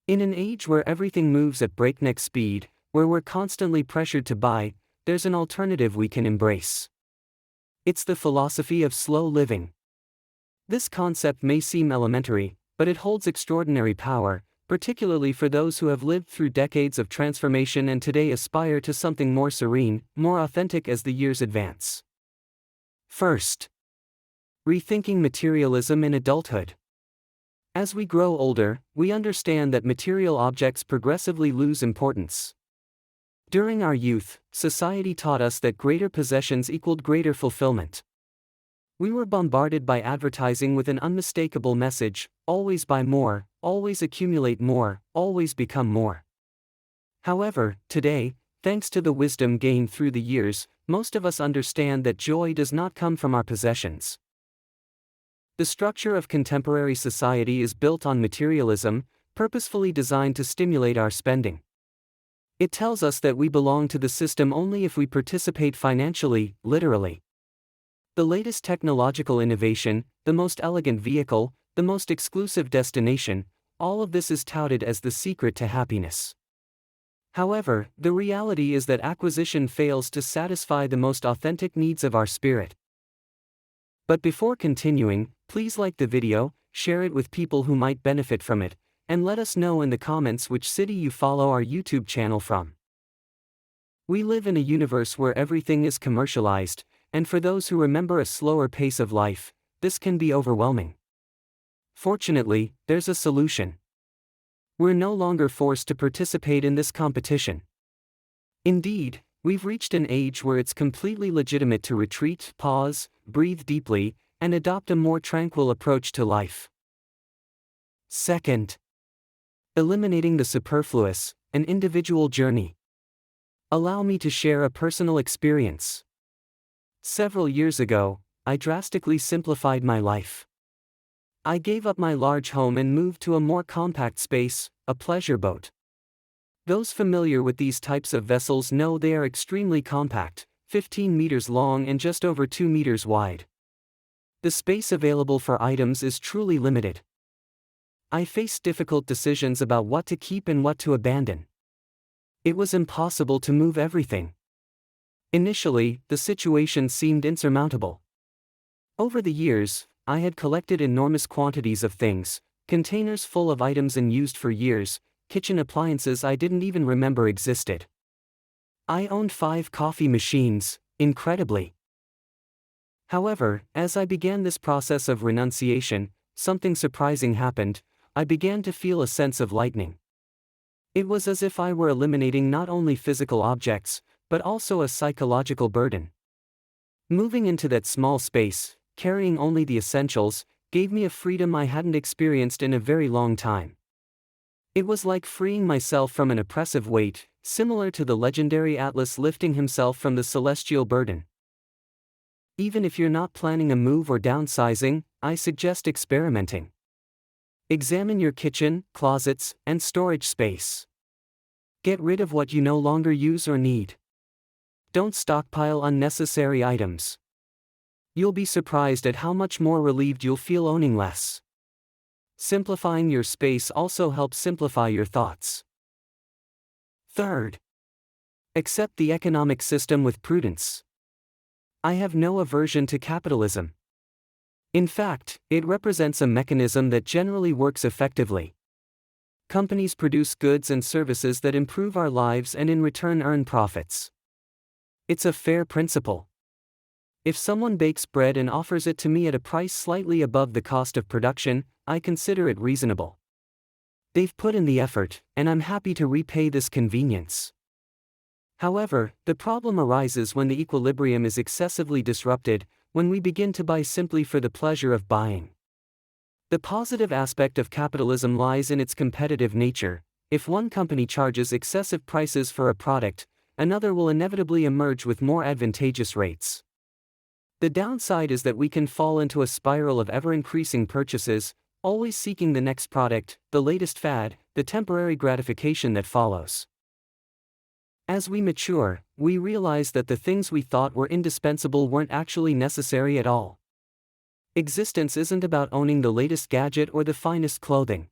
In an age where everything moves at breakneck speed, where we're constantly pressured to buy, there's an alternative we can embrace. It's the philosophy of slow living. This concept may seem elementary, but it holds extraordinary power, particularly for those who have lived through decades of transformation and today aspire to something more serene, more authentic as the years advance. First, rethinking materialism in adulthood. As we grow older, we understand that material objects progressively lose importance. During our youth, society taught us that greater possessions equaled greater fulfillment. We were bombarded by advertising with an unmistakable message: always buy more, always accumulate more, always become more. However, today, thanks to the wisdom gained through the years, most of us understand that joy does not come from our possessions. The structure of contemporary society is built on materialism, purposefully designed to stimulate our spending. It tells us that we belong to the system only if we participate financially, literally. The latest technological innovation, the most elegant vehicle, the most exclusive destination, all of this is touted as the secret to happiness. However, the reality is that acquisition fails to satisfy the most authentic needs of our spirit. But before continuing, please like the video, share it with people who might benefit from it, and let us know in the comments which city you follow our YouTube channel from. We live in a universe where everything is commercialized, and for those who remember a slower pace of life, this can be overwhelming. Fortunately, there's a solution. We're no longer forced to participate in this competition. Indeed, we've reached an age where it's completely legitimate to retreat, pause, breathe deeply, and adopt a more tranquil approach to life. Second, eliminating the superfluous, an individual journey. Allow me to share a personal experience. Several years ago, I drastically simplified my life. I gave up my large home and moved to a more compact space, a pleasure boat. Those familiar with these types of vessels know they are extremely compact, 15 meters long and just over 2 meters wide. The space available for items is truly limited. I faced difficult decisions about what to keep and what to abandon. It was impossible to move everything. Initially, the situation seemed insurmountable. Over the years, I had collected enormous quantities of things, containers full of items unused for years, kitchen appliances I didn't even remember existed. I owned 5 coffee machines, incredibly. However, as I began this process of renunciation, something surprising happened. I began to feel a sense of lightening. It was as if I were eliminating not only physical objects, but also a psychological burden. Moving into that small space, carrying only the essentials, gave me a freedom I hadn't experienced in a very long time. It was like freeing myself from an oppressive weight, similar to the legendary Atlas lifting himself from the celestial burden. Even if you're not planning a move or downsizing, I suggest experimenting. Examine your kitchen, closets, and storage space. Get rid of what you no longer use or need. Don't stockpile unnecessary items. You'll be surprised at how much more relieved you'll feel owning less. Simplifying your space also helps simplify your thoughts. Third, accept the economic system with prudence. I have no aversion to capitalism. In fact, it represents a mechanism that generally works effectively. Companies produce goods and services that improve our lives and in return earn profits. It's a fair principle. If someone bakes bread and offers it to me at a price slightly above the cost of production, I consider it reasonable. They've put in the effort, and I'm happy to repay this convenience. However, the problem arises when the equilibrium is excessively disrupted, when we begin to buy simply for the pleasure of buying. The positive aspect of capitalism lies in its competitive nature. If one company charges excessive prices for a product, another will inevitably emerge with more advantageous rates. The downside is that we can fall into a spiral of ever-increasing purchases, always seeking the next product, the latest fad, the temporary gratification that follows. As we mature, we realize that the things we thought were indispensable weren't actually necessary at all. Existence isn't about owning the latest gadget or the finest clothing.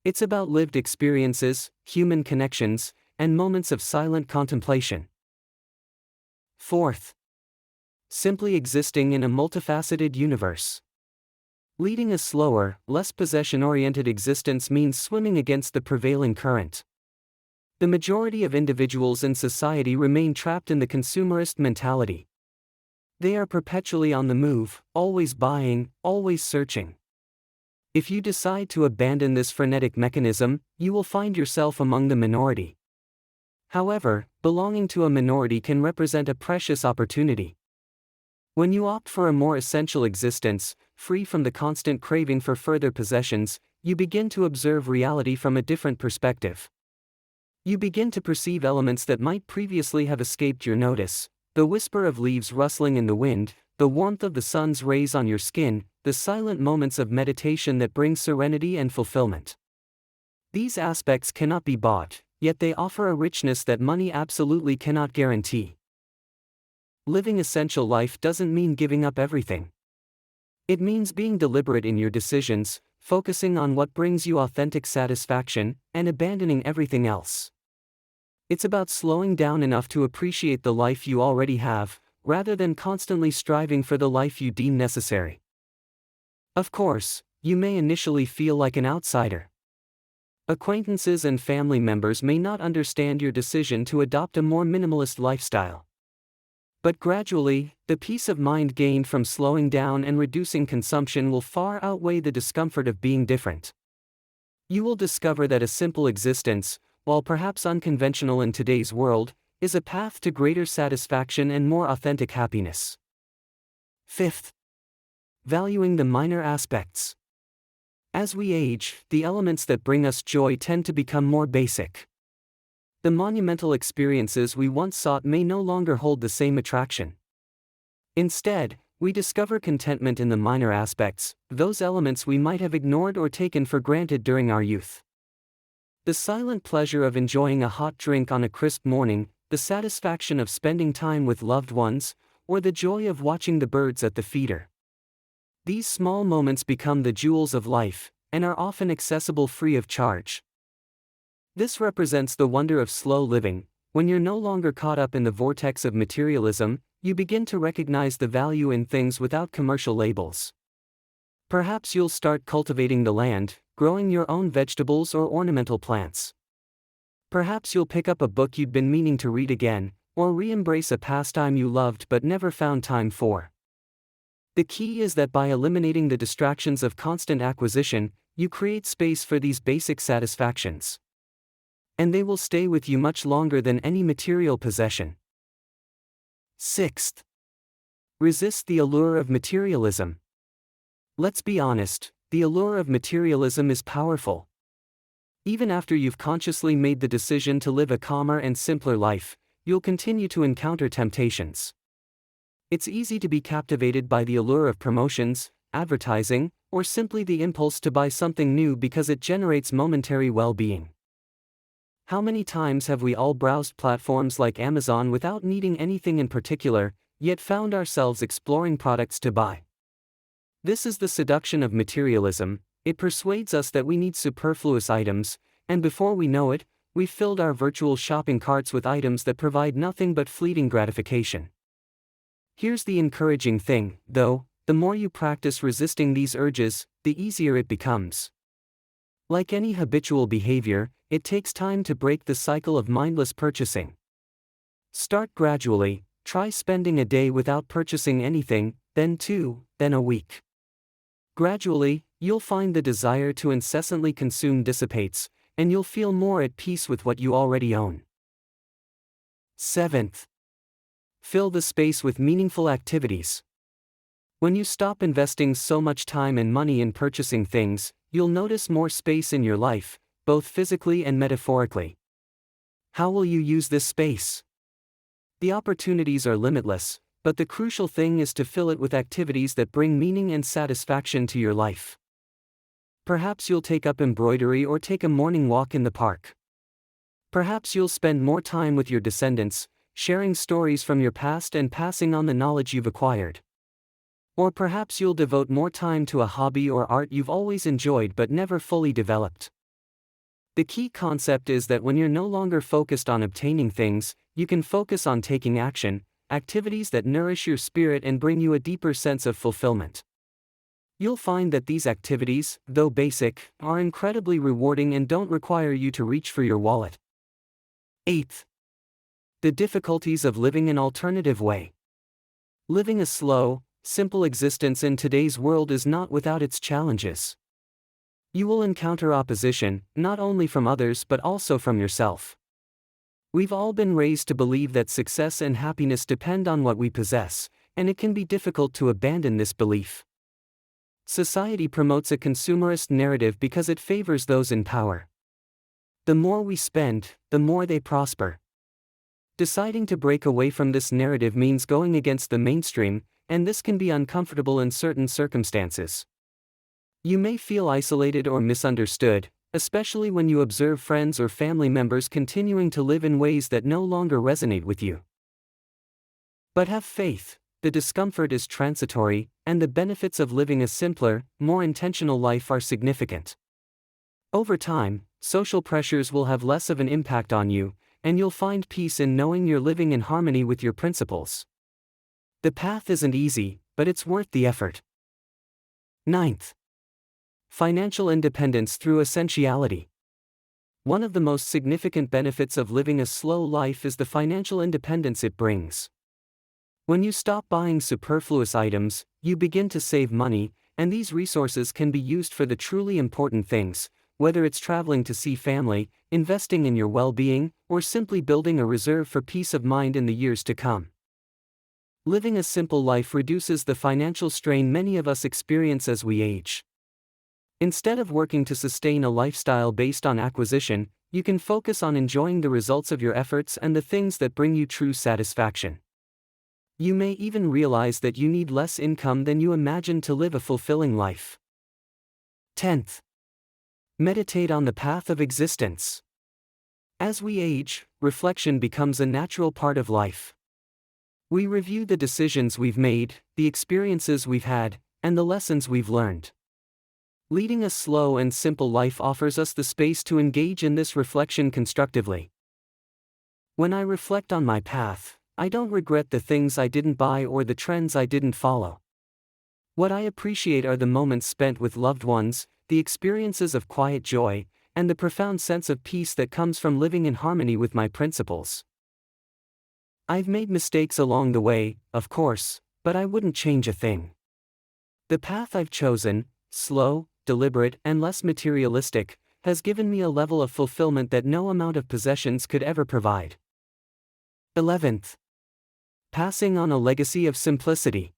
It's about lived experiences, human connections, and moments of silent contemplation. Fourth, simply existing in a multifaceted universe. Leading a slower, less possession-oriented existence means swimming against the prevailing current. The majority of individuals in society remain trapped in the consumerist mentality. They are perpetually on the move, always buying, always searching. If you decide to abandon this frenetic mechanism, you will find yourself among the minority. However, belonging to a minority can represent a precious opportunity. When you opt for a more essential existence, free from the constant craving for further possessions, you begin to observe reality from a different perspective. You begin to perceive elements that might previously have escaped your notice: the whisper of leaves rustling in the wind, the warmth of the sun's rays on your skin, the silent moments of meditation that bring serenity and fulfillment. These aspects cannot be bought, yet they offer a richness that money absolutely cannot guarantee. Living essential life doesn't mean giving up everything. It means being deliberate in your decisions, focusing on what brings you authentic satisfaction, and abandoning everything else. It's about slowing down enough to appreciate the life you already have, rather than constantly striving for the life you deem necessary. Of course, you may initially feel like an outsider. Acquaintances and family members may not understand your decision to adopt a more minimalist lifestyle. But gradually, the peace of mind gained from slowing down and reducing consumption will far outweigh the discomfort of being different. You will discover that a simple existence, while perhaps unconventional in today's world, is a path to greater satisfaction and more authentic happiness. Fifth, valuing the minor aspects. As we age, the elements that bring us joy tend to become more basic. The monumental experiences we once sought may no longer hold the same attraction. Instead, we discover contentment in the minor aspects, those elements we might have ignored or taken for granted during our youth. The silent pleasure of enjoying a hot drink on a crisp morning, the satisfaction of spending time with loved ones, or the joy of watching the birds at the feeder. These small moments become the jewels of life, and are often accessible free of charge. This represents the wonder of slow living. When you're no longer caught up in the vortex of materialism, you begin to recognize the value in things without commercial labels. Perhaps you'll start cultivating the land, growing your own vegetables or ornamental plants. Perhaps you'll pick up a book you'd been meaning to read again, or re-embrace a pastime you loved but never found time for. The key is that by eliminating the distractions of constant acquisition, you create space for these basic satisfactions. And they will stay with you much longer than any material possession. Sixth, resist the allure of materialism. Let's be honest, the allure of materialism is powerful. Even after you've consciously made the decision to live a calmer and simpler life, you'll continue to encounter temptations. It's easy to be captivated by the allure of promotions, advertising, or simply the impulse to buy something new because it generates momentary well-being. How many times have we all browsed platforms like Amazon without needing anything in particular, yet found ourselves exploring products to buy? This is the seduction of materialism. It persuades us that we need superfluous items, and before we know it, we've filled our virtual shopping carts with items that provide nothing but fleeting gratification. Here's the encouraging thing, though: the more you practice resisting these urges, the easier it becomes. Like any habitual behavior, it takes time to break the cycle of mindless purchasing. Start gradually. Try spending a day without purchasing anything, then 2, then a week. Gradually, you'll find the desire to incessantly consume dissipates, and you'll feel more at peace with what you already own. Seventh, fill the space with meaningful activities. When you stop investing so much time and money in purchasing things, you'll notice more space in your life, both physically and metaphorically. How will you use this space? The opportunities are limitless, but the crucial thing is to fill it with activities that bring meaning and satisfaction to your life. Perhaps you'll take up embroidery or take a morning walk in the park. Perhaps you'll spend more time with your descendants, sharing stories from your past and passing on the knowledge you've acquired. Or perhaps you'll devote more time to a hobby or art you've always enjoyed but never fully developed. The key concept is that when you're no longer focused on obtaining things, you can focus on taking action, activities that nourish your spirit and bring you a deeper sense of fulfillment. You'll find that these activities, though basic, are incredibly rewarding and don't require you to reach for your wallet. 8th. The difficulties of living an alternative way. Living a slow, simple existence in today's world is not without its challenges. You will encounter opposition, not only from others but also from yourself. We've all been raised to believe that success and happiness depend on what we possess, and it can be difficult to abandon this belief. Society promotes a consumerist narrative because it favors those in power. The more we spend, the more they prosper. Deciding to break away from this narrative means going against the mainstream, and this can be uncomfortable in certain circumstances. You may feel isolated or misunderstood, especially when you observe friends or family members continuing to live in ways that no longer resonate with you. But have faith, the discomfort is transitory, and the benefits of living a simpler, more intentional life are significant. Over time, social pressures will have less of an impact on you, and you'll find peace in knowing you're living in harmony with your principles. The path isn't easy, but it's worth the effort. 9th. Financial independence through essentiality. One of the most significant benefits of living a slow life is the financial independence it brings. When you stop buying superfluous items, you begin to save money, and these resources can be used for the truly important things, whether it's traveling to see family, investing in your well-being, or simply building a reserve for peace of mind in the years to come. Living a simple life reduces the financial strain many of us experience as we age. Instead of working to sustain a lifestyle based on acquisition, you can focus on enjoying the results of your efforts and the things that bring you true satisfaction. You may even realize that you need less income than you imagined to live a fulfilling life. 10th. Meditate on the path of existence. As we age, reflection becomes a natural part of life. We review the decisions we've made, the experiences we've had, and the lessons we've learned. Leading a slow and simple life offers us the space to engage in this reflection constructively. When I reflect on my path, I don't regret the things I didn't buy or the trends I didn't follow. What I appreciate are the moments spent with loved ones, the experiences of quiet joy, and the profound sense of peace that comes from living in harmony with my principles. I've made mistakes along the way, of course, but I wouldn't change a thing. The path I've chosen, slow, deliberate, and less materialistic, has given me a level of fulfillment that no amount of possessions could ever provide. 11th. Passing on a legacy of simplicity.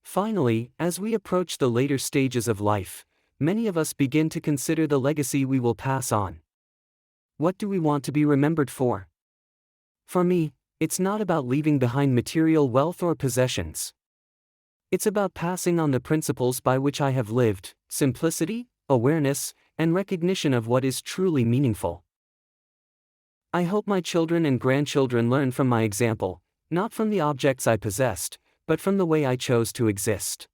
Finally, as we approach the later stages of life, many of us begin to consider the legacy we will pass on. What do we want to be remembered for? For me, it's not about leaving behind material wealth or possessions. It's about passing on the principles by which I have lived: simplicity, awareness, and recognition of what is truly meaningful. I hope my children and grandchildren learn from my example, not from the objects I possessed, but from the way I chose to exist.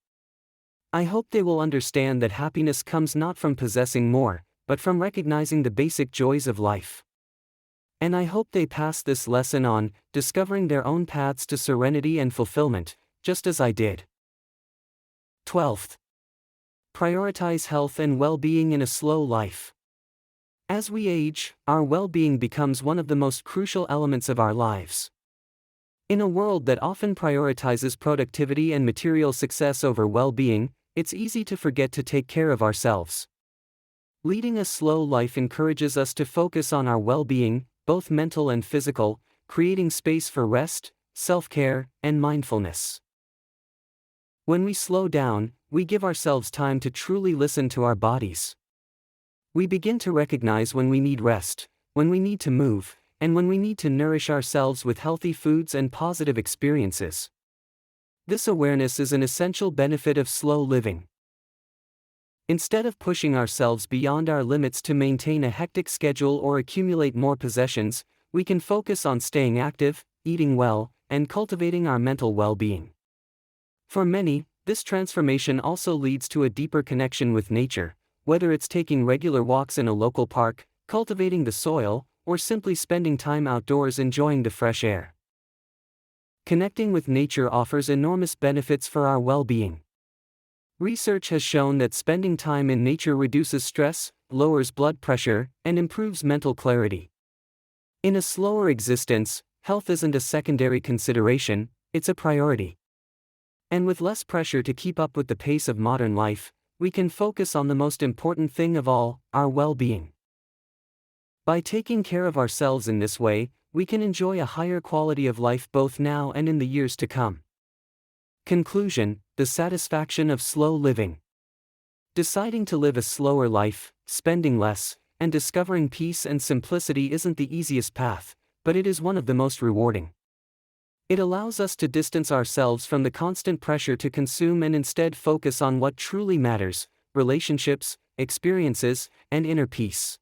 I hope they will understand that happiness comes not from possessing more, but from recognizing the basic joys of life. And I hope they pass this lesson on, discovering their own paths to serenity and fulfillment, just as I did. 12th. Prioritize health and well-being in a slow life. As we age, our well-being becomes one of the most crucial elements of our lives. In a world that often prioritizes productivity and material success over well-being, it's easy to forget to take care of ourselves. Leading a slow life encourages us to focus on our well-being, both mental and physical, creating space for rest, self-care, and mindfulness. When we slow down, we give ourselves time to truly listen to our bodies. We begin to recognize when we need rest, when we need to move, and when we need to nourish ourselves with healthy foods and positive experiences. This awareness is an essential benefit of slow living. Instead of pushing ourselves beyond our limits to maintain a hectic schedule or accumulate more possessions, we can focus on staying active, eating well, and cultivating our mental well-being. For many, this transformation also leads to a deeper connection with nature, whether it's taking regular walks in a local park, cultivating the soil, or simply spending time outdoors enjoying the fresh air. Connecting with nature offers enormous benefits for our well-being. Research has shown that spending time in nature reduces stress, lowers blood pressure, and improves mental clarity. In a slower existence, health isn't a secondary consideration, it's a priority. And with less pressure to keep up with the pace of modern life, we can focus on the most important thing of all, our well-being. By taking care of ourselves in this way, we can enjoy a higher quality of life both now and in the years to come. Conclusion: the satisfaction of slow living. Deciding to live a slower life, spending less, and discovering peace and simplicity isn't the easiest path, but it is one of the most rewarding. It allows us to distance ourselves from the constant pressure to consume and instead focus on what truly matters: relationships, experiences, and inner peace.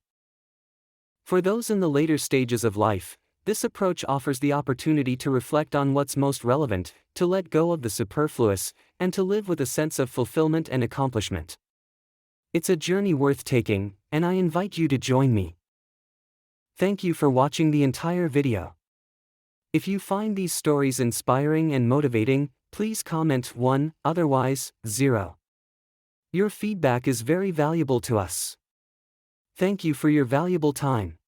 For those in the later stages of life, this approach offers the opportunity to reflect on what's most relevant, to let go of the superfluous, and to live with a sense of fulfillment and accomplishment. It's a journey worth taking, and I invite you to join me. Thank you for watching the entire video. If you find these stories inspiring and motivating, please comment 1, otherwise, 0. Your feedback is very valuable to us. Thank you for your valuable time.